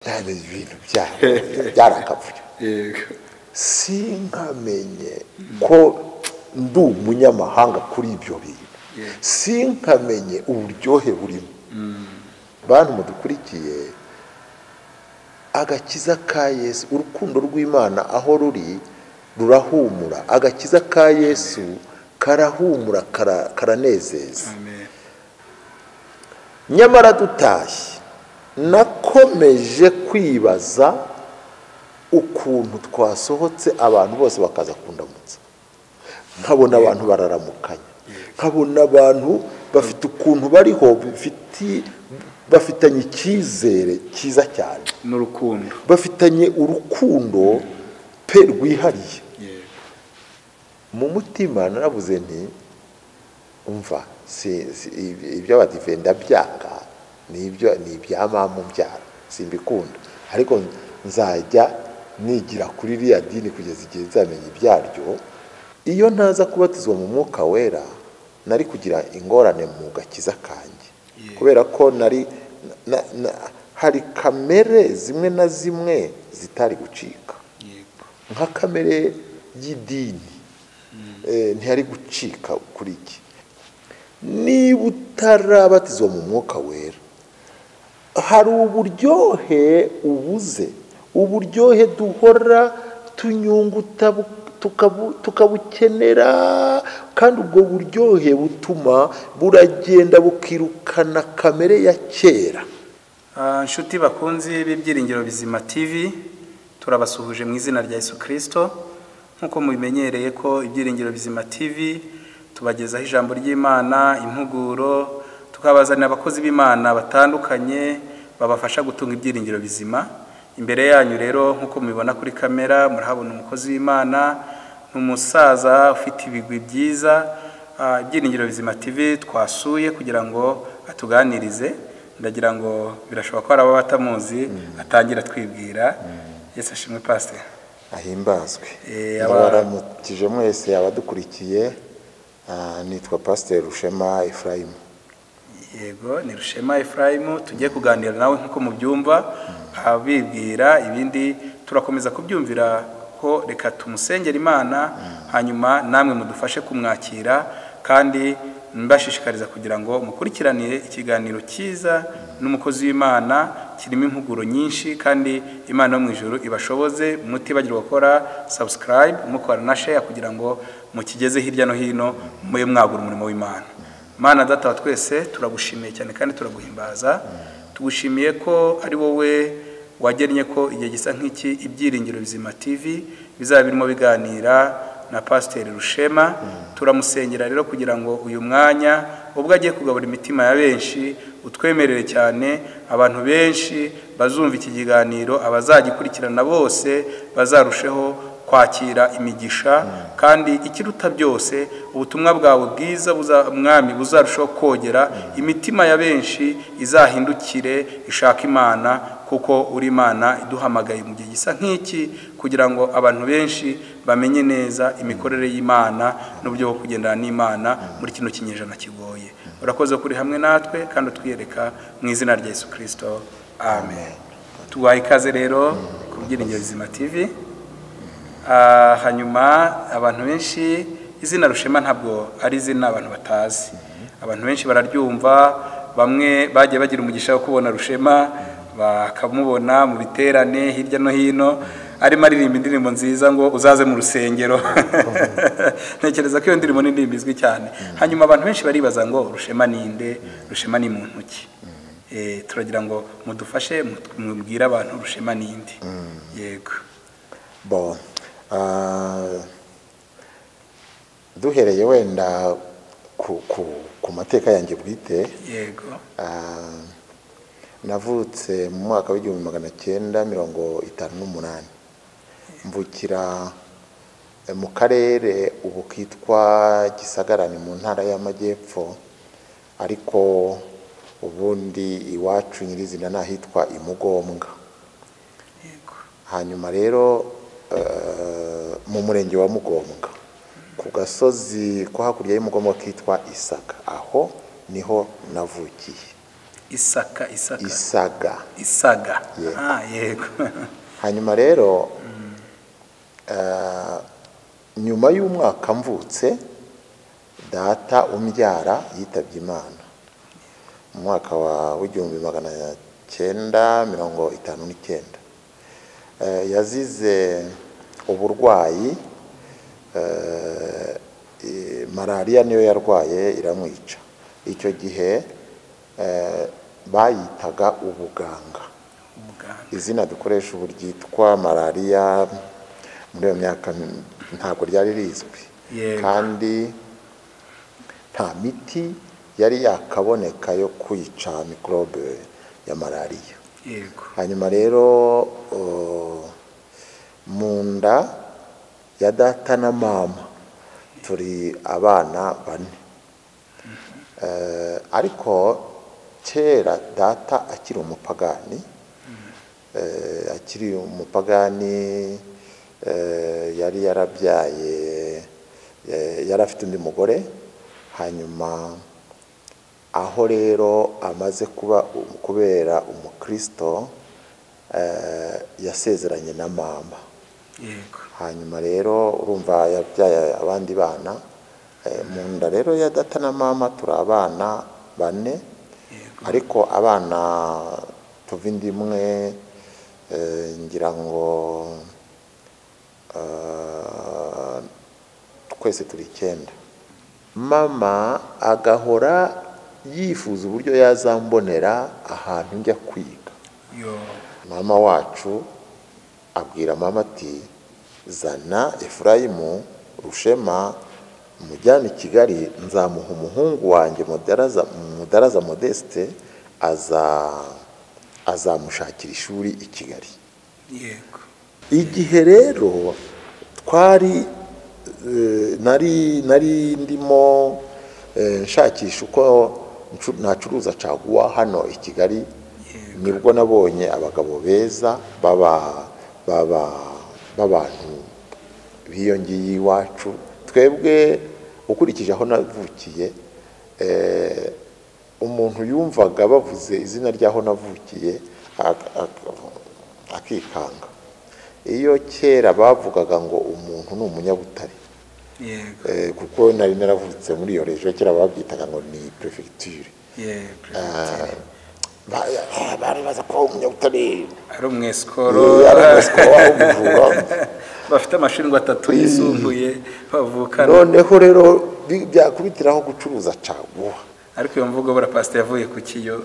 cyane ibintu byarakavuye sinkamenye ko ndi umunyamahanga kuri ibyo bintu sinkamenye uburyohe burimo bantu mudukurikiye agakiza ka Yesu urukundo rw'Imana aho ruri rurahumura agakiza ka Yesu karahumura karanezeza nyamara dutashye nakomeje kwibaza ukuntu twasohotse abantu bose bakaza kundamutsa nkabona abantu bararamukanya nkabona abantu bafite ukuntu bariho bafitanye icyizere cyiza cyane n'urukundo bafitanye urukundo pe rwihariye mu mutima naravuze nti umva ibyo abadivenda byanga ni ibya mama umbyara simbikunda ariko nzajya nigira kuri iriya dini kugeza igihe nzamenya ibyaryo iyo ntaza kubatizwa mu mwuka wera nari kugira ingorane mu gakiza kanjye kubera ko hari kamere zimwe na zimwe zitari gucika nka kamere y'idini ntihari gucika kuri iki niba utarabatizwa mu mwuka wera hari uburyohe ubuze uburyohe duhora tunyunguta tukabukenera kandi ubwo buryohe butuma buragenda bukirukana kamere ya kera. Inshuti bakunzi b'Ibyiringiro Bizima TV turabasuhuje mu izina rya Yesu Kristo nkuko mubimenyereye ko Ibyiringiro Bizima TV tubagezaho ijambo ry'Imana impuguro tukabazanira abakozi b'Imana batandukanye babafasha gutunga ibyiringiro bizima. Imbere yanyu rero nkuko mubibona kuri kamera murahabona umukozi w'Imana n'umusaza ufite ibigwi byiza. Ibyiringiro Bizima TV twasuye kugira ngo atuganirize, ndagira ngo birashoboka ko araba batamuzi atangira twibwira. Yesu ashimwe pastor. Ahimbazwe. Abaramukije mwese abadukurikiye, nitwa Pastor Rushema Ephraim. Yego ni Rushema Ephraim, tugiye kuganira nawe nkuko mubyumva abibwira ibindi turakomeza kubyumvira ko reka tumusengera Imana hanyuma namwe mudufashe kumwakira kandi mbashishikariza kugira ngo mukurikiranire ikiganiro cyiza n'umukozi w'Imana kirimo impuguro nyinshi kandi Imana yo mu ijuru ibashoboze mutibagirwa gukora subscribe mukora na share kugira ngo mukigeze hirya no hino muye mwagura umurimo w'Imana. Mana data wa twese turagushimiye cyane kandi turaguhimbaza, tugushimiye ko ari wowe wagennye ko igihe gisa nk'iki Ibyiringiro Bizima TV bizaba birimo biganira na Pastor Rushema. Turamusengera rero kugira ngo uyu mwanya ubwo agiye kugabura imitima ya benshi utwemerere cyane abantu benshi bazumva iki kiganiro abazagikurikirana bose bazarusheho kwakira imigisha kandi ikiruta byose ubutumwa bwawe bwiza mwami buzarushaho kogera imitima ya benshi izahindukire ishaka Imana kuko uri Imana iduhamagaye mu gihe gisa nk'iki kugira ngo abantu benshi bamenye neza imikorere y'Imana n'uburyo bwo kugendana n'Imana muri kino kinyejana kigoye. Urakoze kuri hamwe natwe kandi utwiyereka mu izina rya Yesu Kristo, amen. Tubaye ikaze rero ku Byiringiro Bizima TV. Hanyuma abantu benshi izina Rushema ntabwo ari izina abantu batazi, abantu benshi bararyumva, bamwe bagiye bagira umugisha wo kubona Rushema bakamubona mu biterane hirya no hino arimo aririmba indirimbo nziza ngo uzaze mu rusengero. Ntekereza ko iyo ndirimbo n'indirimbo izwi cyane. Hanyuma abantu benshi baribaza ngo Rushema ninde, Rushema ni muntu ki? Turagira ngo mudufashe mubwire abantu Rushema ninde. Yego. Bon. Duhereye wenda ku mateka yanjye bwite. Yego. Navutse mu mwaka w'1958 mvukira mu karere ubu kitwa Gisagarani mu ntara y'Amajyepfo, ariko ubundi iwacu nyirizina nahitwa Imugombwa. Yego. Hanyuma rero mu murenge wa Mugombwa ku gasozi ko hakurya y'Umugombwa kitwa Isaka, aho niho navukiye. Isaga. Yego. Hanyuma rero nyuma y'umwaka mvutse data umbyara yitabye Imana mu mwaka wa 1959. Yazize uburwayi, malariya niyo yarwaye iramwica. Icyo gihe bayitaga ubuganga. Izina dukoresha ubu ryitwa malariya, muri iyo myaka ntabwo ryari rizwi, kandi nta miti yari yakaboneka yo kwica mikorobe ya malariya. Hanyuma rero mu nda ya data na mama turi abana 4, ariko kera data akiri umupagani, yari yarabyaye, yari afite undi mugore. Hanyuma aho rero amaze kubera umukristo, yasezeranye na mama. Hanyuma rero urumva yabyaye abandi bana. Mu nda rero ya data na mama turi abana 4, ariko abana tuva inda imwe, ngira ngo twese turi 9. Mama agahora yifuza uburyo yazambonera ahantu njya kwiga. Mama wacu abwira mama ati, zana Efurayimu Rushema mujyane i Kigali, nzamuha umuhungu wanjye Mudaraza Modeste, azamushakira ishuri i Kigali. Igihe rero twari nari ndimo nshakisha uko nacuruza caguwa hano i Kigali, nibwo nabonye abagabo beza b'abantu biyongiye iwacu. Twebwe ukurikije aho navukiye, umuntu yumvaga bavuze izina ry'aho navukiye akikanga. Iyo kera bavugaga ngo umuntu ni umunyabutare, kuko nari naravutse muri iyo region, kera babyitaga ngo ni prefecture. Bari baza ko umunyabutare ari umweskoro, bafite amashingwa 3 yisumbuye bavukana. Noneho rero byakubitiraho gucuruza caguwa. Ariko iyo mvugo bora pastor yavuye ku kiyo.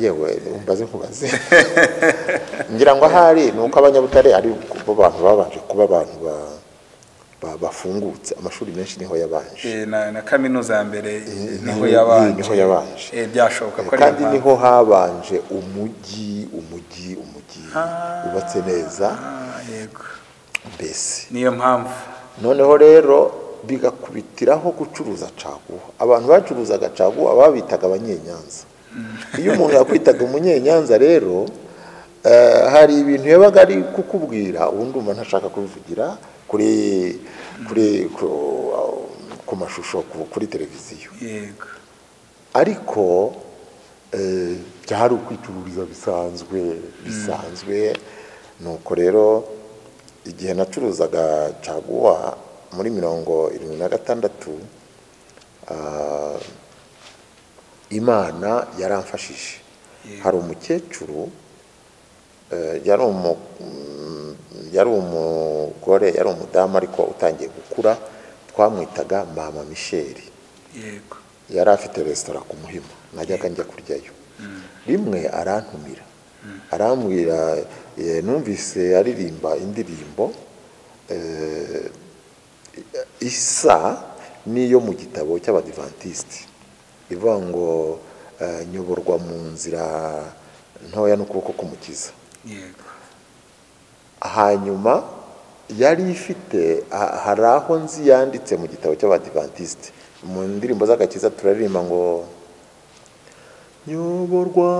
Yewe umbaze nkubaze. Ngira ngo ahari nuko abanyabutare ari bo bantu babanje kuba abantu bafungutse. Amashuri menshi niho yabanje, na kaminuza ya mbere niho yabanje. Byashoboka ko ari, kandi niho habanje umujyi ubatse neza. Yego, mbese niyo mpamvu. Noneho rero bigakubitiraho gucuruza caguwa. Abantu bacuruzaga caguwa babitaga abanyenyanza. Iyo umuntu yakwitaga umunyenyanza rero, hari ibintu yabaga ari kukubwira ubundi umva ntashaka kubivugira ku mashusho kuri televiziyo. Yego, ariko byari ukwicururiza bisanzwe. Nuko rero igihe nacuruzaga caguwa muri 76, Imana yaramfashije. Hari umukecuru, yari umugore, yari umudamu ariko utangiye gukura, twamwitaga Mama Michel. Yego, yari afite restaurant ku Muhima, najyaga njya kuryayo. Rimwe arantumira, arambwira, numvise aririmba indirimbo isa niyo mu gitabo cy'Abadiventiste, ivuga ngo nyoborwa mu nzira ntoya n'ukuboko k'Umukiza. Yego, hanyuma yari ifite, hari aho nzi yanditse mu gitabo cy'Abadiventiste, mu ndirimbo z'agakiza turaririmba ngo nyoborwa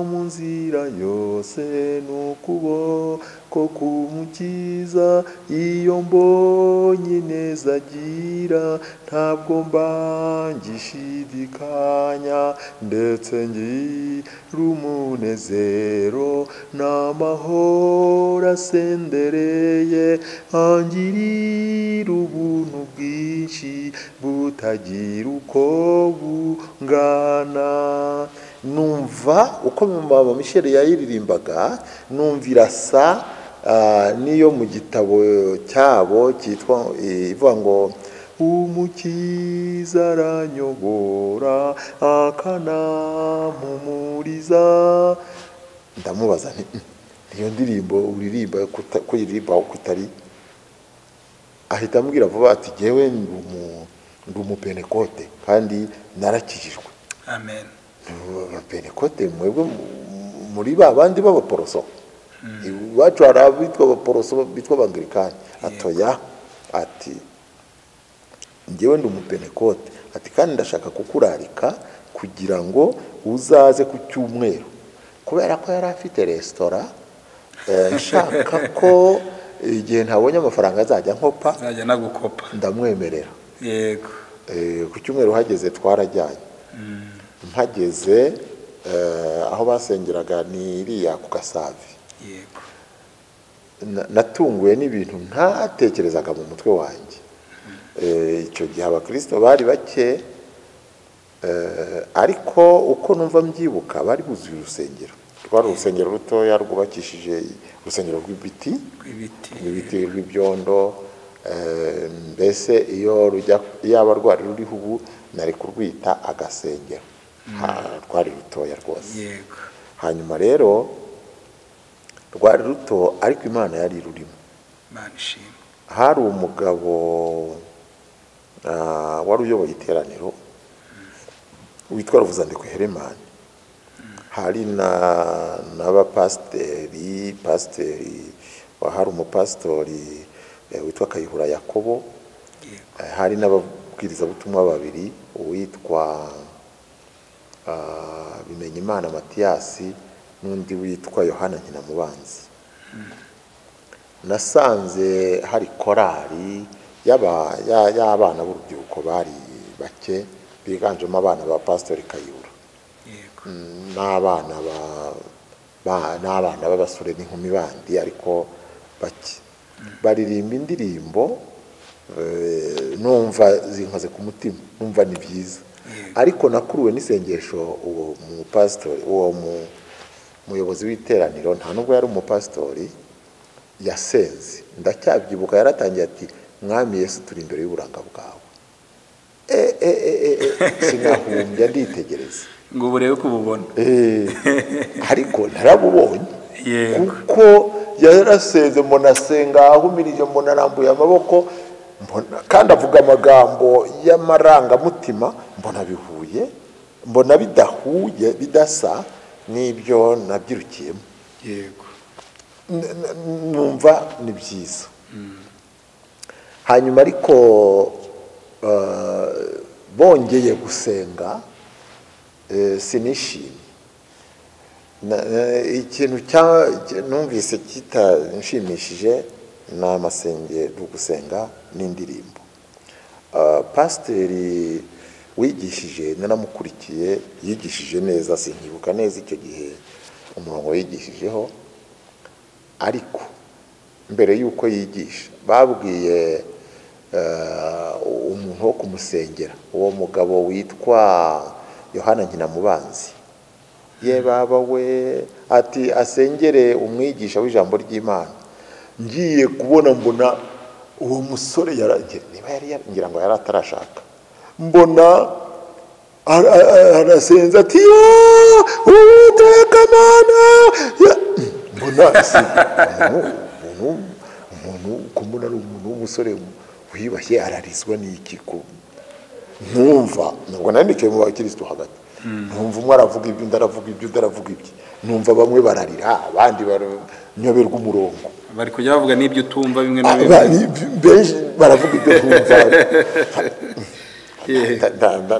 mu nzira yose n'ukuboko k'umukiza, iyo mbonye neza agira ntabwo mba ngishidikanya, ndetse ngira umunezero n'amahoro asendereye, angirira ubuntu bwinshi butagira uko bungana. Numva uko Mama Michel yayiririmbaga, numva irasa niyo mu gitabo cyabo cyitwa ivuga ngo umukiza aranyobora akanampumuriza. Ndamubaza nti niyo ndirimbo uririmba ko yiririmba aho kutari? Ahita ambwira vuba ati jewe ndi umupenekote kandi narakijijwe. Amen. Penekote mwebwe muri babandi b'abaporoso, iwacu hari abitwa abaporoso bitwa Abangilikani. Atoya ati njyewe ndi umupenekote, ati kandi ndashaka kukurarika kugira ngo uzaze ku cyumweru, kubera ko yari afite resitora, nshaka ko igihe ntabonye amafaranga azajya nkopa, azajya nagukopa. Ndamwemerera. Yego. Ku cyumweru hageze twarajyanye. Mpageze aho basengeraga ni iriya ku Gasavi. Yego. Natunguwe n'ibintu ntatekerezaga mu mutwe wanjye. Icyo gihe abakristo bari bake, ariko uko numva mbyibuka bari buzuye urusengero. Rwari urusengero rutoya rwubakishije urusengero rw'ibiti rw'ibyondo, mbese iyo yaba rwari ruriho ubu nari kurwita agasengero. Rwari rutoya rwose. Yego. Hanyuma rero rwari ruto, ariko Imana yari rurimo. Imana ishimwe. Hari umugabo wari uyoboye iteraniro witwa Ruvuzandekwe Heremani. Hari n'abapasiteri, hari umupasitori witwa Kayihura Yakobo. Hari n'ababwirizabutumwa babiri, uwitwa Bimenyimana Matiyasi n'undi witwa Yohana Nkinamubanzi. Nasanze hari korali y'abana b'urubyiruko bari bake, biganjemo abana ba Pastori Kayihura. Yego. N'abana b'abasore n'inkumi bandi, ariko bake. Baririmba indirimbo numva zinkoze ku mutima, numva ni byiza. Ariko nakuruwe n'isengesho uwo mupasitori, uwo muyobozi w'iteraniro, nta nubwo yari umupasitori, yasenze. Ndacyabyibuka yaratangiye ati Mwami Yesu turi imbere y'uburanga bwawe. Sinahumbya nditegereza ngo urebe ko ububona. Ariko narabubonye. Yego. Kuko yarasenze, mbona asenga ahumirije, mbona arambuye amaboko, kandi avuga amagambo y'amarangamutima, mbona bihuye, mbona bidahuye, bidasa n'ibyo nabyirukiyemo. Yego. Numva ni byiza. Hanyuma ariko bongeye gusenga, sinishimye. Ikintu numvise kitanshimishije ni amasengero, gusenga n'indirimbo. Pasiteri wigishije naramukurikiye, yigishije neza, sinkibuka neza icyo gihe umurongo yigishijeho, ariko mbere y'uko yigisha babwiye umuntu wo kumusengera, uwo mugabo witwa Yohana Nkinamubanzi. Ye baba we, ati asengere umwigisha w'ijambo ry'Imana. Ngiye kubona mbona uwo musore ngira ngo yari atarashaka, mbona arasenza ati Uwiteka Mana, mbona umuntu kumuna ari umuntu w'umusore wiyubashye, ararizwa n'iki ko ntumva. Nubwo nandikiye mu bakristo hagati, ntumva umwe aravuga ibyo, ndaravuga ibyo, ndaravuga ibyo, ntumva bamwe bararira, abandi baranyoberwa umurongo, bari kujya bavuga n'ibyo utumva bimwe na bimwe, benshi baravuga ibyo ntumva.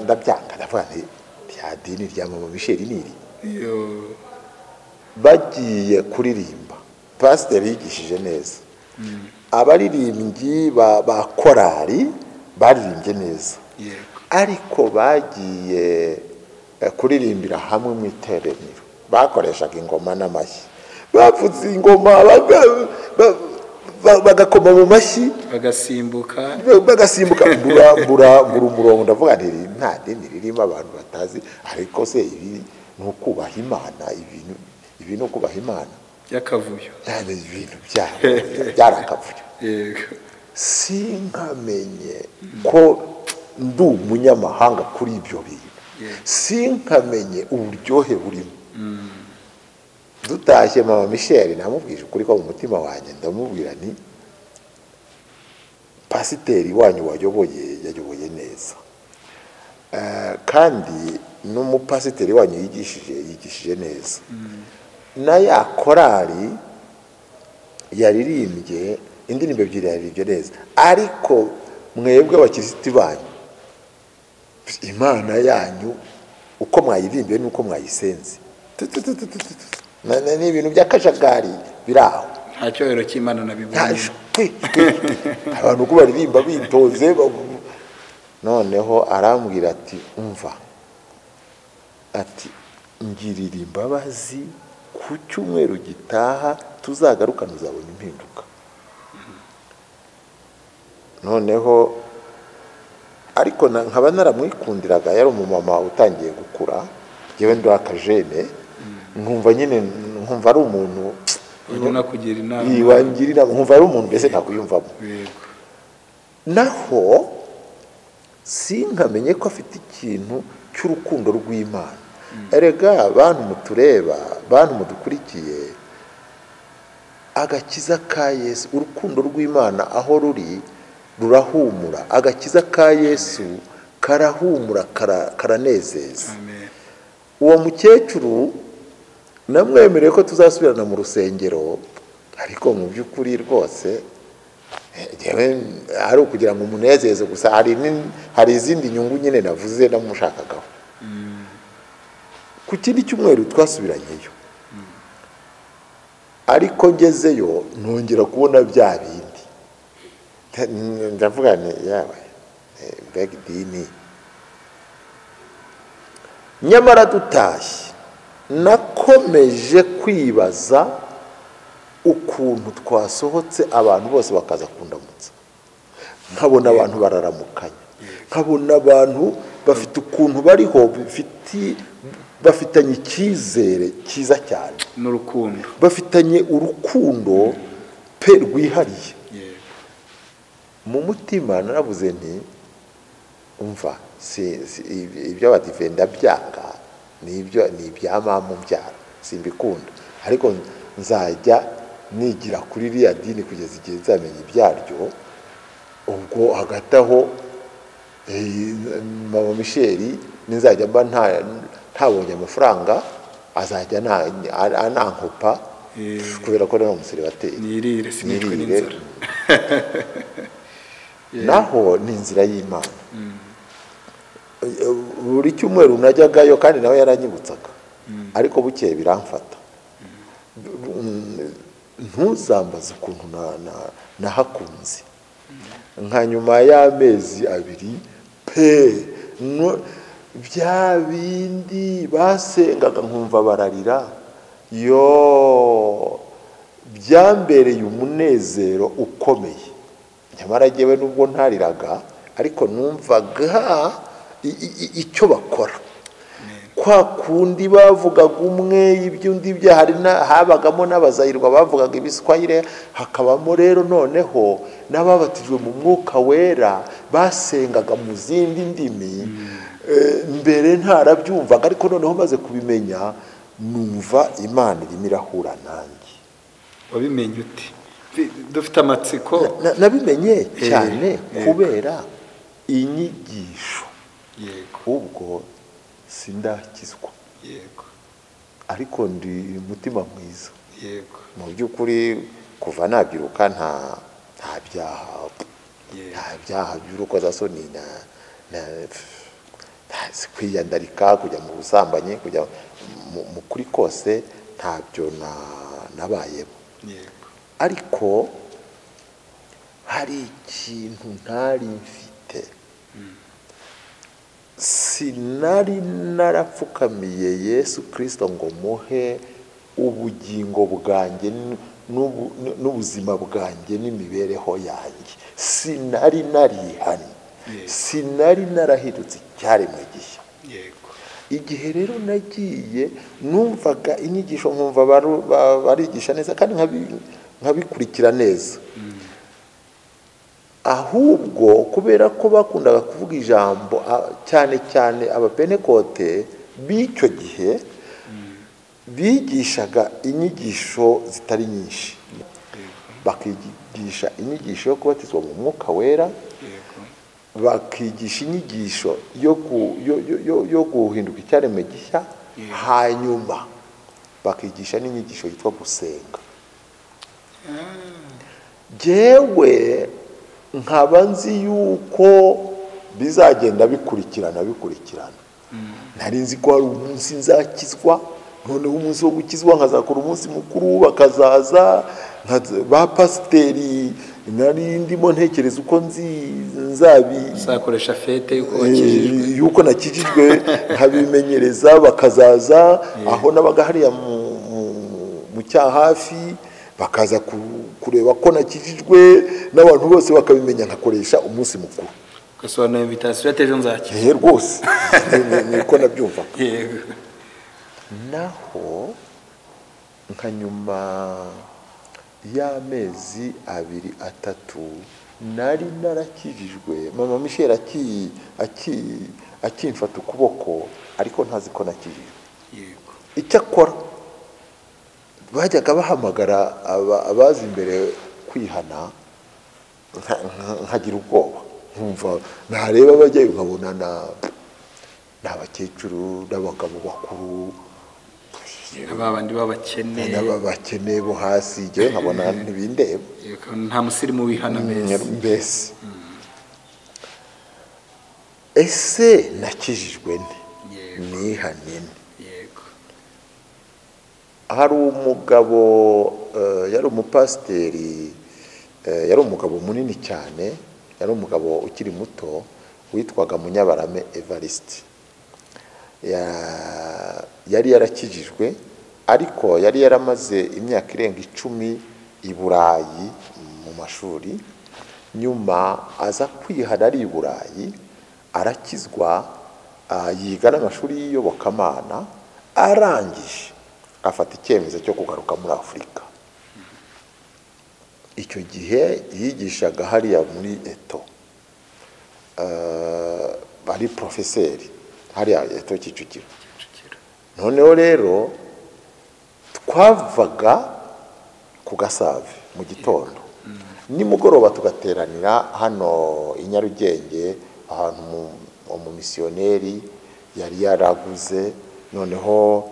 Ndabyanga, ndavuga nti rya dini rya mama Michel niri yo bagiye kuririmba pasiteri yigishije neza abaririmbyi ba korari baririmbye neza yego ariko bagiye kuririmbira hamwe mu iteraniro bakoreshaga ingoma n'amashyi bavuze ingoma bagakoma mu mashyi bagasimbuka mbura umurongo ndavuga nti nta dini ririmo abantu batazi ariko se ibi ni ukubaha Imana ibi ni ukubaha Imana y'akavuyo cyane ibintu byarakavuyo yego sinkamenye ko ndi umunyamahanga kuri ibyo bintu sinkamenye uburyohe burimo dutashye mama Michel namubwije ukuri ko mu mutima wanjye ndamubwira nti pasiteri wanyu yayoboye neza kandi n'umupasiteri wanyu yigishije neza na ya korari yaririmbye indirimbo ebyiri yaririmbye neza ariko mwebwe abakirisitu banyu Imana yanyu uko mwayiririmbiye n'uko mwayisenze ni ibintu by'akajagari biri aho nta cyohero cy'Imana nabibonye abantu uko baririmba bitoze noneho arambwira ati umva ati ngirira imbabazi ku cyumweru gitaha tuzagarukana uzabona impinduka noneho ariko nkaba naramwikundiraga yari umumama utangiye gukura yewe ndo akajene nkumva nyine nkumva ari umuntu ubona kugira inama yiwangirira nkumva ari umuntu mbese nakuyumvamo naho sinkamenye ko afite ikintu cy'urukundo rw'Imana erega abantu mutureba abantu mudukurikiye agakiza ka Yesu urukundo rw'Imana aho ruri rurahumura agakiza ka Yesu karahumura karanezeza uwo mukecuru namwemereye ko tuzasubirana mu rusengero ariko mu by'ukuri rwose ari ukugira ngo umunezeze gusa hari izindi nyungu nyine navuze namushakagaho ku kindi cyumweru twasubiranyeyo ariko ngezeyo nongera kubona bya bindi ndavuga ni yawe mbega idini nyamara dutashye nakomeje kwibaza ukuntu twasohotse abantu bose bakaza kundamutsa nkabona abantu bararamukanya nkabona abantu bafite ukuntu bariho bafitanye icyizere cyiza cyane n'urukundo bafitanye urukundo pe rwihariye mu mutima naravuze nti umva ibyo abadive ndabyanga ni ibya mama umbyara simbikunda ariko nzajya nigira kuri iriya dini kugeza igihe nzamenya ibyaryo ubwo hagati aho mama Michel nizajya mba ntabonye amafaranga azajya anankopa kubera ko ari umuseribateri nirire sinitwe n'inzara naho ni inzira y'Imana buri cyumweru najyagayo kandi nawe yaranyibutsaga ariko bukeye biramfata ntuzambaze ukuntu nahakunze nka nyuma y'amezi abiri pe bya bindi basengaga nkumva bararira byambereye umunezero ukomeye nyamara jyewe nubwo ntariraga ariko numvaga icyo bakora kwa kundi bavugaga umwe iby'undi habagamo n'abazayirwa bavugaga ibiswahili hakabamo rero noneho n'ababatijwe mu mwuka wera basengaga mu zindi ndimi mbere ntarabyumvaga ariko noneho maze kubimenya numva Imana irimo irahura nanjye. Wabimenye uti? Dufite amatsiko. Nabimenye cyane kubera inyigisho. Yego. Ubwo sindakizwa. Yego. Ariko ndi mutima mwiza. Yego. Mu by'ukuri kuva nabyiruka nta byaha. Yego. Nta byaha by'urukozasoni kwiyandarika, kujya mu busambanyi, kujya mu kuri kose ntabyo nabayemo. Ariko hari ikintu ntari mfite, sinari narapfukamiye Yesu Kristo ngo muhe ubugingo bwanjye n'ubuzima bwanjye n'imibereho yanjye. Sinari narihanye, sinari narahindutse icyaremwe gishya. Igihe rero nagiye numvaga inyigisho nkumva barigisha neza kandi nkabikurikira neza, ahubwo kubera ko bakundaga kuvuga ijambo cyane cyane abapenekote b'icyo gihe bigishaga inyigisho zitari nyinshi, bakigisha inyigisho yo kubatizwa mu mwuka wera, bakigisha inyigisho yo guhinduka icyaremwe gishya, hanyuma bakigisha n'inyigisho yitwa gusenga. Jewe nkaba nzi yuko bizagenda bikurikirana. Nari nzi ko hari umunsi nzakizwa, noneho umunsi wo gukizwa nkazakora umunsi mukuru, bakazaza ba pasiteri, nari ndimo ntekereza uko nzakoresha fete yuko nakijijwe, nkabimenyereza, bakazaza aho nabaga hariya mu cyahafi, bakaza kureba ko nakijijwe, n'abantu bose bakabimenya, nkakoresha umunsi mukuru. Gasobanura invitation yateje nzakije. Rwose niko nabyumva. Naho nka nyuma y'amezi 2-3 nari narakijijwe, mama Michel akimfata ukuboko, ariko ntazi ko nakijijwe. Icyakora bajyaga bahamagara abazi imbere kwihana, nkagira ubwoba, nkumva nareba bajyayo nkabona n'abakecuru n'abagabo bakuru, abandi babakene bo hasi, igihe nkabona ntibindeba, nta musirimu wihana mbese. Ese nakijijwe nihane? Hari umugabo yari umupasiteri, yari umugabo munini cyane, yari umugabo ukiri muto, witwaga Munyabarame Evariste. Yari yarakijijwe, ariko yari yaramaze imyaka irenga 10 i Burayi mu mashuri. Nyuma aza kwihana ari i Burayi, arakizwa, yiga n'amashuri y'iyobokamana, arangije afata icyemezo cyo kugaruka muri Afurika. Icyo gihe yigishaga hariya muri Eto, bari profeseri hariya Eto Kicukiro. Noneho rero twavaga ku Gasave mu gitondo, nimugoroba tugateranira hano i Nyarugenge, ahantu mu misiyoneri yari yaraguze, noneho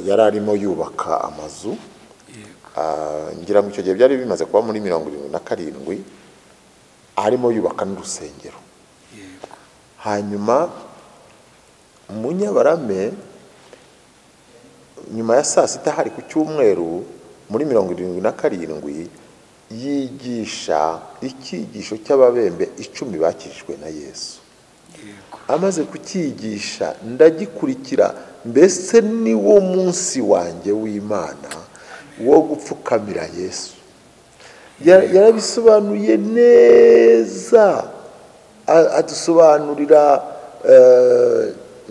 yari arimo yubaka amazu. Ngira ngo icyo gihe byari bimaze kuba muri 77, arimo yubaka n'urusengero. Hanyuma Munyabarame nyuma ya saa sita hari ku cyumweru muri 77 yigisha icyigisho cy'ababembe 10 bakijijwe na Yesu. Amaze kucyigisha ndagikurikira, mbese ni wo munsi wanjye w'Imana wo gupfukamira Yesu. Yarabisobanuye neza, adusobanurira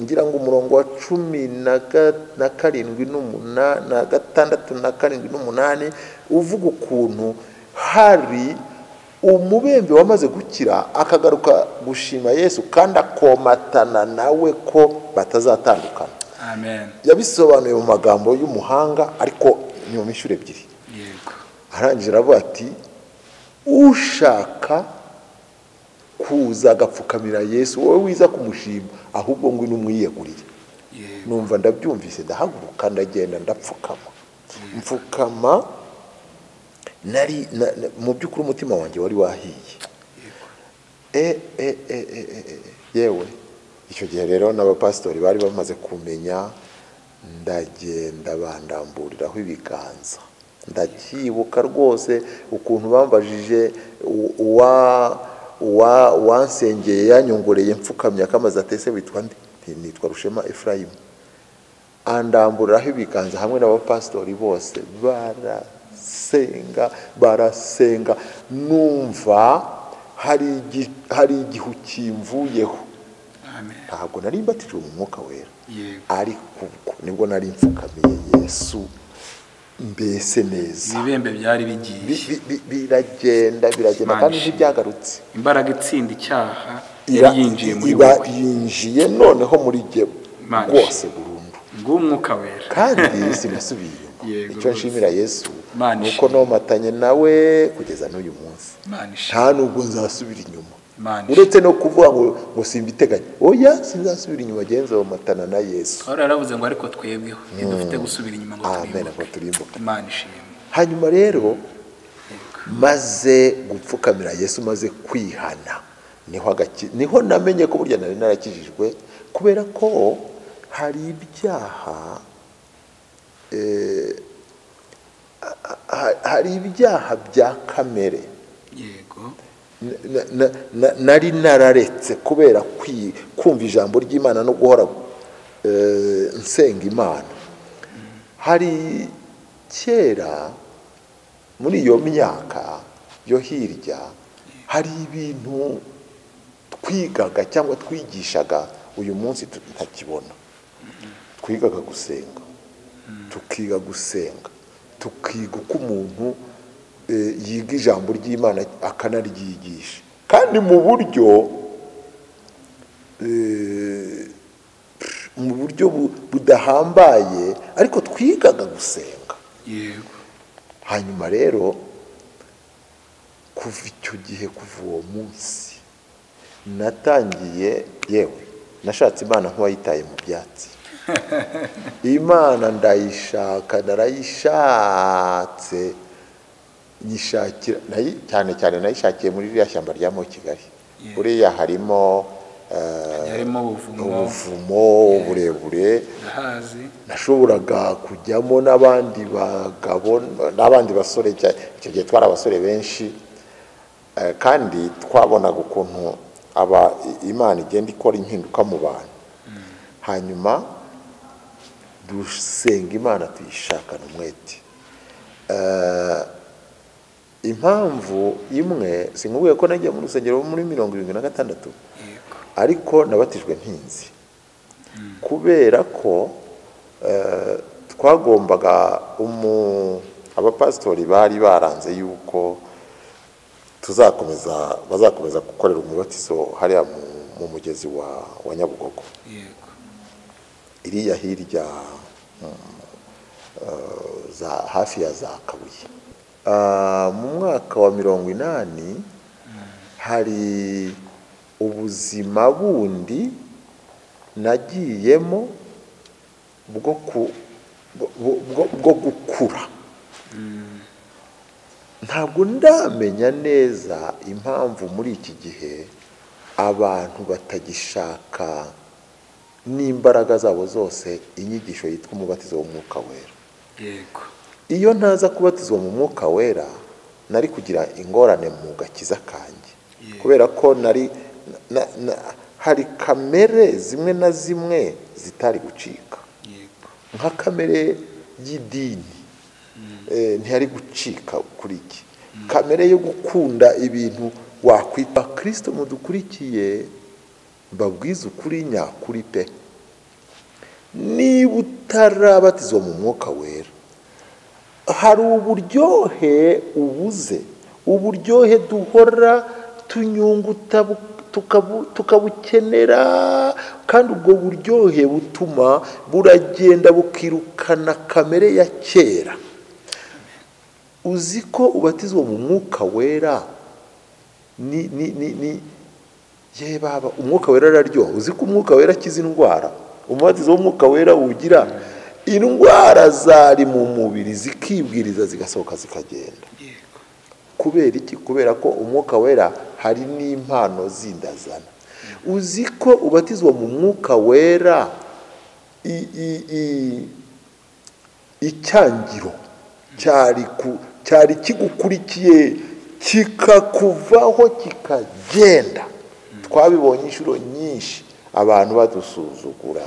ngira ngo umurongo wa 17 na 8 uvuga ukuntu hari umubembe wamaze gukira akagaruka gushima Yesu kandi akomatana nawe ko batazatandukana. Amen. Yabisobanuye mu magambo y'umuhanga, ariko ni mu mishure 2. Arangije aravuga ati, ushaka kuza agapfukamira Yesu, wowe wiza kumushima, ahubwo ngo n'umwiyegurire. Numva ndabyumvise, ndahaguruka ndagenda ndapfukama. Mfukama, nari mu by'ukuri umutima wanjye wari wahiye. Yewe icyo gihe rero n'abapasitori bari bamaze kumenya, ndagenda bandamburiraho ibiganza. Ndacyibuka rwose ukuntu bambajije uwansengeye yanyongoreye mfukamye akamaze atese witwa nde? Nitwa Rushema Ephraim. Andamburiraho ibiganza hamwe n'abapasitori bose, barasenga numva hari igihu kimvuyeho. Ntabwo nari mbatijwe mu Mwuka Wera, ariko ubwo nibwo nari mfukamiye Yesu mbese neza. Ibibembe byari bigiye biragenda kandi ntibyagarutse. Imbaraga itsinda icyaha yinjiye muri wowe, yinjiye noneho muri jye rwose burundu bw'Umwuka Wera, kandi sinasubiye. Icyo nshimira Yesu nuko nomatanye nawe kugeza n'uyu munsi, nta nubwo nzasubira inyuma. Uretse no kuvuga ngo simbiteganya, oya sinzasubira inyuma, genza womatana na Yesu. Ahora yaravuze ngo ariko twebweho ntidufite gusubira inyuma ngo turimbuke. Imana ishimwe. Hanyuma rero maze gupfukamira Yesu, maze kwihana, niho namenye ko burya nari narakijijwe, kubera ko hari ibyaha bya kamere nari nararetse kubera kumva ijambo ry'Imana no guhora nsenga Imana. Hari kera muri iyo myaka yo hirya, hari ibintu twigaga cyangwa twigishaga uyu munsi tutakibona. Twigaga gusenga, tukiga gusenga, tukiga uko umuntu yiga ijambo ry'Imana akanaryigisha, kandi mu buryo budahambaye, ariko twigaga gusenga. Hanyuma rero kuva icyo gihe, kuva uwo munsi natangiye, yewe nashatse Imana nk'uwayitaye mu byatsi. Imana ndayishaka, narayishatse, nyishakira cyane nayishakiye muri rya shyamba rya Kigali. Buriya harimo ubuvumo burebure, nashoboraga kujyamo n'abandi bagabo n'abandi basore. Icyo gihe twari abasore benshi, kandi twabonaga ukuntu Imana igenda ikora impinduka mu bantu. Hanyuma dusenga Imana, tuyishakana umwete. Impamvu imwe, sinkubwiye ko nagiye mu rusengero muri 76, ariko nabatijwe ntinzi, kubera ko twagombaga abapasitori bari baranze yuko bazakomeza gukorera umubatizo hariya mu mugezi wa Nyabugogo, iriya hirya hafi ya za Kabuye. Mu mwaka wa 80 hari ubuzima bundi nagiyemo bwo gukura. Ntabwo ndamenya neza impamvu muri iki gihe abantu batagishaka n'imbaraga zabo zose inyigisho yitwa umubatizo w'Umwuka Wera. Iyo ntaza kubatizwa mu Mwuka Wera, nari kugira ingorane mu gakiza kanjye, kubera ko hari kamere zimwe na zimwe zitari gucika. Nka kamere y'idini ntihari gucika kuri iki. Kamere yo gukunda ibintu wakwita Kristo mudukurikiye, mbabwiza ukuri nyakuri pe. Niba utarabatizwa mu Mwuka Wera, hari uburyohe ubuze, uburyohe duhora tunyunguta tukabukenera, kandi ubwo buryohe butuma buragenda bukirukana kamere ya kera. Uzi ko ubatizwa mu Mwuka Wera ye baba, Umwuka Wera araryoha. Uzi ko Umwuka Wera akiza indwara. Umubatizo w'Umwuka Wera ugira indwara zari mu mubiri zikibwiriza zigasohoka zikagenda. Kubera iki? Kubera ko Umwuka Wera hari n'impano zindazana. uzi ko ubatizwa mu mwuka wera icyangiro cyari kigukurikiye kikakuvaho kikagenda. Twabibonye inshuro nyinshi abantu badusuzugura,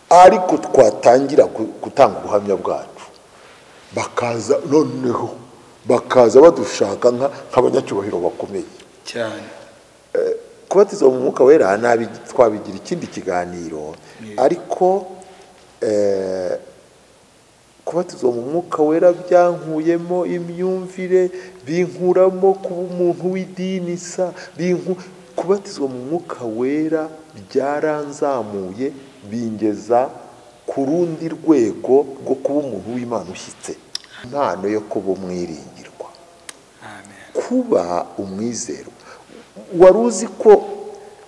ariko twatangira gutanga ubuhamya bwacu bakaza badushaka nk'abanyacyubahiro bakomeye cyane. kubatizwa mu mwuka wera twabigira ikindi kiganiro, ariko kubatizwa mu mwuka wera byankuyemo imyumvire, binkuramo kuba umuntu w'idini kubatizwa mu mwuka wera byaranzamuye bingeza ku rundi rwego rwo kuba umuntu w'Imana ushyitse, impano yo kuba umwiringirwa, kuba umwizerwa.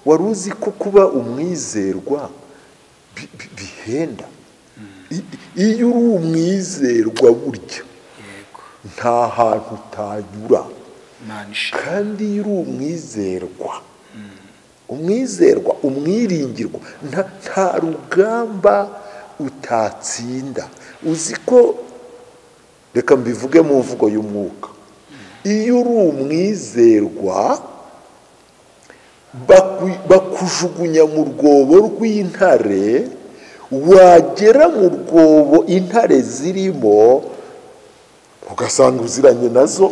wari uzi ko kuba umwizerwa bihenda. Iyo uri umwizerwa burya nta hantu utanyura, kandi iyo uri umwizerwa umwiringirwa nta rugamba utatsinda. Uzi ko, reka mbivuge mu mvugo y'umwuka, iyo uri umwizerwa bakujugunya mu rwobo rw'intare, wagera mu rwobo intare zirimo ugasanga uziranye nazo,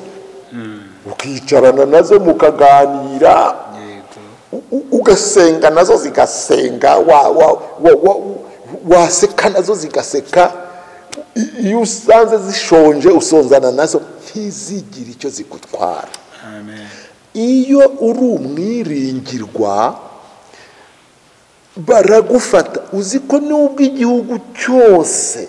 ukicarana nazo mukaganira, ugasenga nazo zigasenga, waseka nazo zigaseka. Iyo usanze zishonje usonzana nazo, ntizigire icyo zigutwara. Iyo uri umwiringirwa baragufata. Uzi ko nubwo igihugu cyose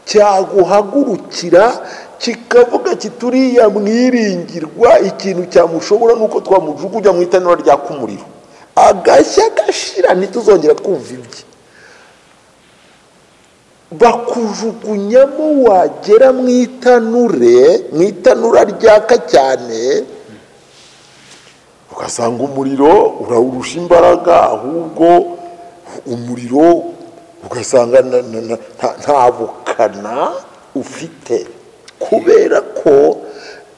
cyaguhagurukira kikavuga kiti uriya mwiringirwa ikintu cyamushobora nuko twamujugunya mu itanura ryaka umuriro, agashya gashira, ntituzongera twumva ibye. Bakujugunyamo, wagera mu itanura ryaka cyane, ugasanga umuriro urawurusha imbaraga, ahubwo umuriro ugasanga nta bukana ufite, kubera ko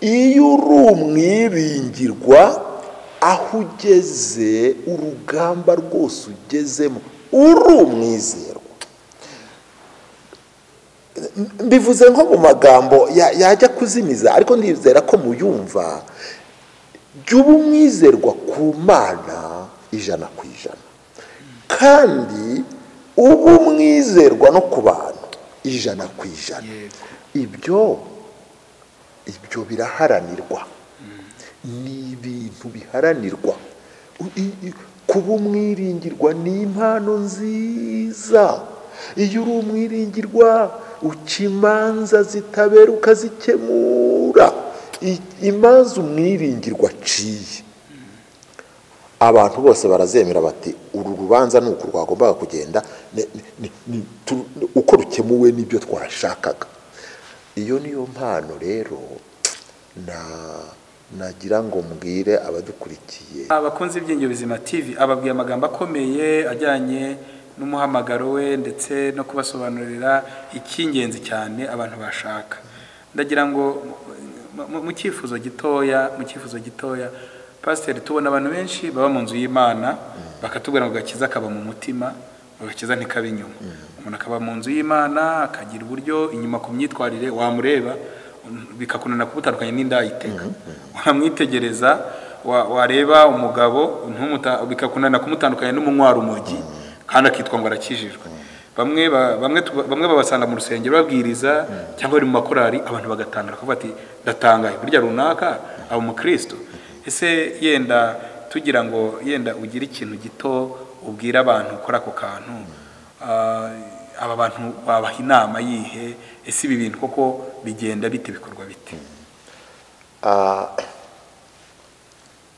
iyo uri umwiringirwa aho ugeze, urugamba rwose ugezemo uri umwizerwa. Mbivuze nko mu magambo yajya kuzimiza, ariko ndizera ko muyumva. Jya uba umwizerwa ku Mana 100%, kandi uba umwizerwa no ku bantu 100%. Ibyo biraharanirwa, ni ibintu biharanirwa. Kuba umwiringirwa ni impano nziza. Iyo uri umwiringirwa uca imanza zitabera ukazikemura. Imanza umwiringirwa aciye, abantu bose barazemera bati uru rubanza nuko rwagombaga kugenda, uko rukemuwe n'ibyo twashakaga. Iyo niyo mpano rero nagira ngo mbwire abadukurikiye. Abakunzi b'Ibyiringiro Bizima TV ababwiye amagambo akomeye ajyanye n'umuhamagaro we, ndetse no kubasobanurira icy'ingenzi cyane abantu bashaka. Ndagira ngo mu cyifuzo gitoya Pasiteri, tubona abantu benshi baba mu nzu y'Imana, bakatubwira ngo gakiza kaba mu mutima, gakiza ntikabe inyuma. Umuntu akaba mu nzu y'Imana akagira uburyo inyuma ku myitwarire wamureba bikakunana kubutandukanye n'indayiteka. Wamwitegereza, wareba umugabo bikakunana kumutandukanya n'umunywa rumogi, kandi akitwa ngo arakijijwe. Bamwe babasanga mu rusengero babwiriza cyangwa bari mu makorari, abantu bagatangara kuvuga ati ndatangaye, burya runaka aba umukristo. Ese yenda tugira ngo yenda ugire ikintu gito ubwira abantu ukora ako kantu, aba bantu babaha inama yihe? Ese ibi bintu koko bigenda bite, bikorwa bite?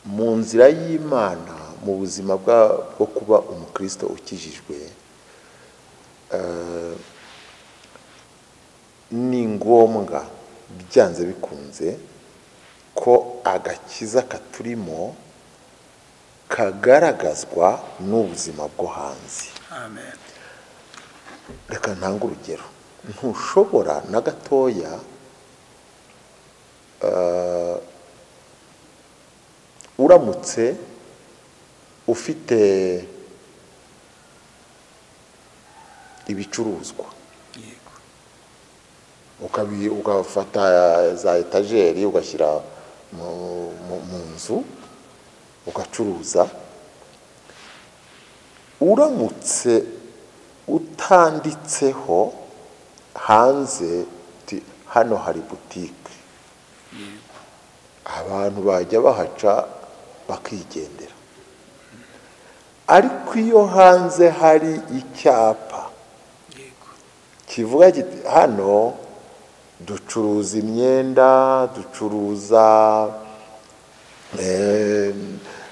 Mu nzira y'Imana, mu buzima bwo kuba umukristo ukijijwe, ni ngombwa byanze bikunze ko agakiza katurimo kagaragazwa n'ubuzima bwo hanze. Amen. Reka ntange urugero. Ntushobora na gatoya uramutse ufite ibicuruzwa ugafata za etajeri ugashyira mu nzu ugacuruza, uramutse utanditseho hanze hano hari butike, abantu bajya bahaca bakigendera. Ariko iyo hanze hari icyapa kivuga kiti hano ducuruza imyenda, ducuruza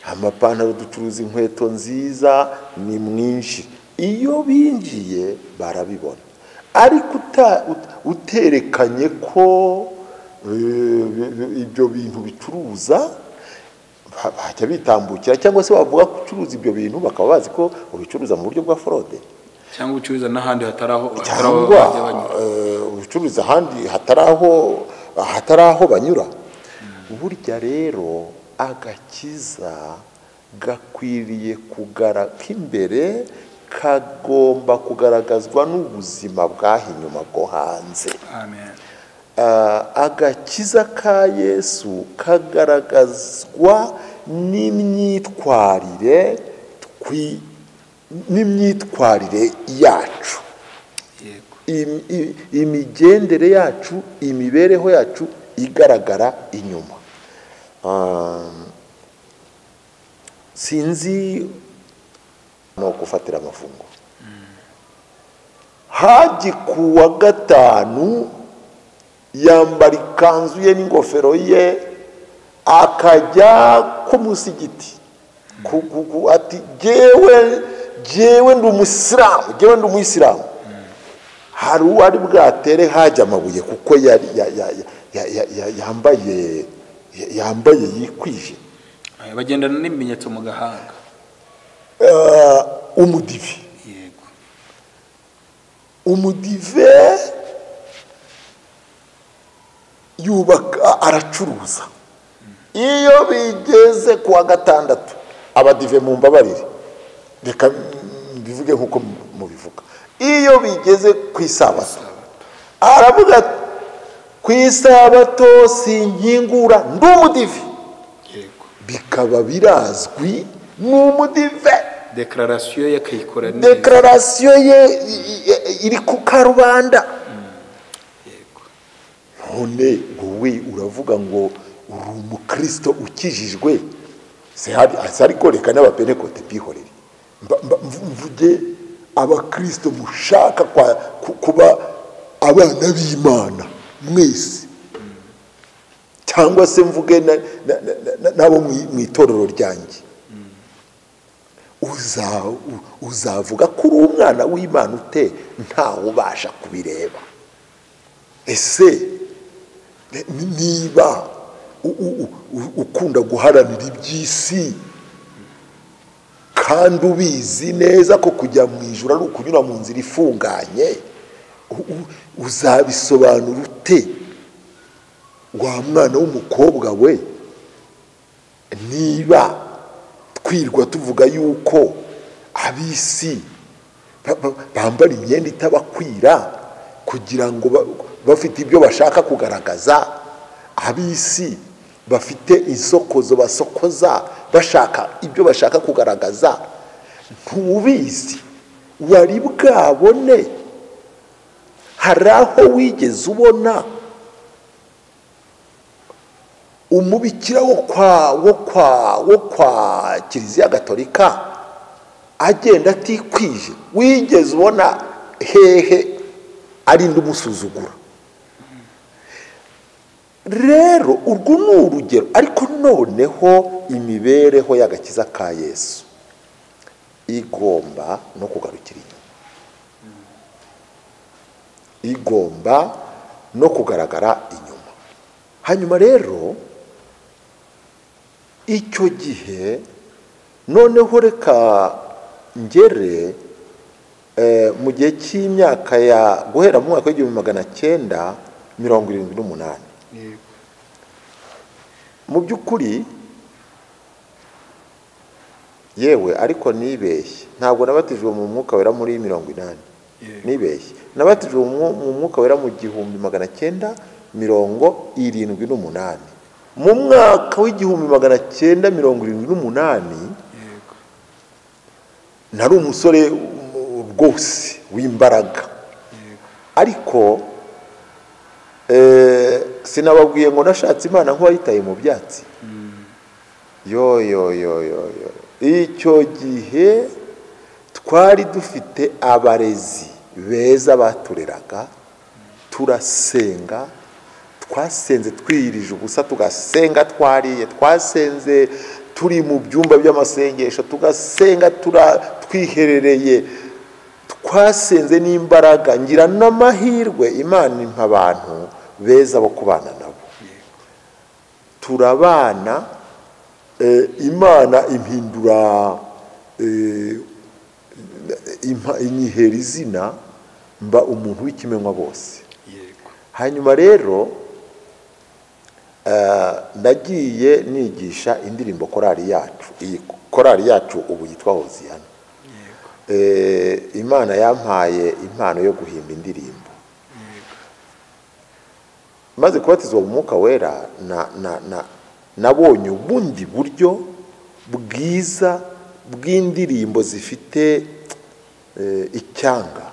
amapantaro, ducuruza inkweto nziza, ni mwinshi, iyo binjiye barabibona. Ariko uterekanye ko ibyo bintu bicuruza, bajya bitambukira, cyangwa se bavuga ko ucuruza ibyo bintu bakaba bazi ko ubicuruza mu buryo bwa fraude, cyangwa ucuruza n'ahandi hataraho ucuruza ahandi hataraho banyura. Burya rero agakiza gakwiriye k'imbere kagomba kugaragazwa n'ubuzima bwaho inyuma bwo hanze. Amen. Agakiza ka Yesu kagaragazwa n'imyitwarire yacu, imigendere yacu, imibereho yacu igaragara inyuma. Sinzi no gufatira amafunguro. Haji kuwa gatanu yambara ikanzu ye n'ingofero ye akajya ku musigiti ati jewe ndi umuyisilamu. Hari uwari bwatere hajya amabuye kuko yambaye yikwije, bagendana n'ibimenyetso mu gahanga. Umudive, yego, umudive yubaka, aracuruza. Iyo bigeze kuwa gatandatu, abadive mu mbabarire, reka bivuge nkuko mubivuga, iyo bigeze ku isabato aravuga ku isabato sinkingura ndi umudive. Yego, bikaba birazwi n'umudive. Declaration ye kayikora neza, declaration ye iri ku karubanda. Yego, none wowe uravuga ngo uri umukristo ukijijwe, se hari koreka n'abapenekote bihorere. Mvuge abakristo mushaka kuba abana b'Imana mwese, cyangwa se mvuge nabo mu itorero ryanjye, uzavuga ko uri umwana w'Imana ute ntawe ubasha kubireba? Ese niba ukunda guharanira iby'isi kandi ubizi neza ko kujya mu ijuru ari ukunyura mu nzira ifunganye, uzabisobanura ute wa mwana w'umukobwa we, niba twirwa tuvuga yuko ab'isi bambara imyenda itabakwira kugira ngo bafite ibyo bashaka kugaragaza, ab'isi bafite insokozo basokoza bashaka ibyo bashaka kugaragaza? Ntubizi, wari bwabone? Hari aho wigeze ubona umubikira wo kwa Kiliziya Gatolika agenda atikwije? Wigeze ubona hehe arinda umusuzugura? Rero urwo ni urugero. Ariko noneho imibereho y'agakiza ka Yesu igomba no kugarukira inyuma, igomba no kugaragara inyuma. Hanyuma rero icyo gihe noneho reka ngere mu gihe cy'imyaka ya guhera mu mwaka w'1978 mu by'ukuri yewe ariko nibeshye ntabwo nabatijwe mu mwuka wera muri 80 nibeshye nabatijwe mu mwuka wera mu 1978 mu mwaka w'1978 nari umusore rwose w'imbaraga ariko sinababwiye ngo nashatse Imana nk'uwayitaye mu byatsi yo icyo gihe twari dufite abarezi beza batureraga turasenga twasenze twirije ubusa tugasenga twariye twasenze turi mu byumba by'amasengesho tugasenga twiherereye twasenze n'imbaraga ngira n'amahirwe Imana impa abantu beza bo kubana nabo turabana Imana impindura inyihera izina mba umuntu w'ikimenywa bose hanyuma rero nagiye nigisha indirimbo korali yacu iyi korali yacu ubu yitwa Hoziyana Imana yampaye impano yo guhimba indirimbo maze kubatizwa mu mwuka wera nabonye ubundi buryo bwiza bw'indirimbo zifite icyanga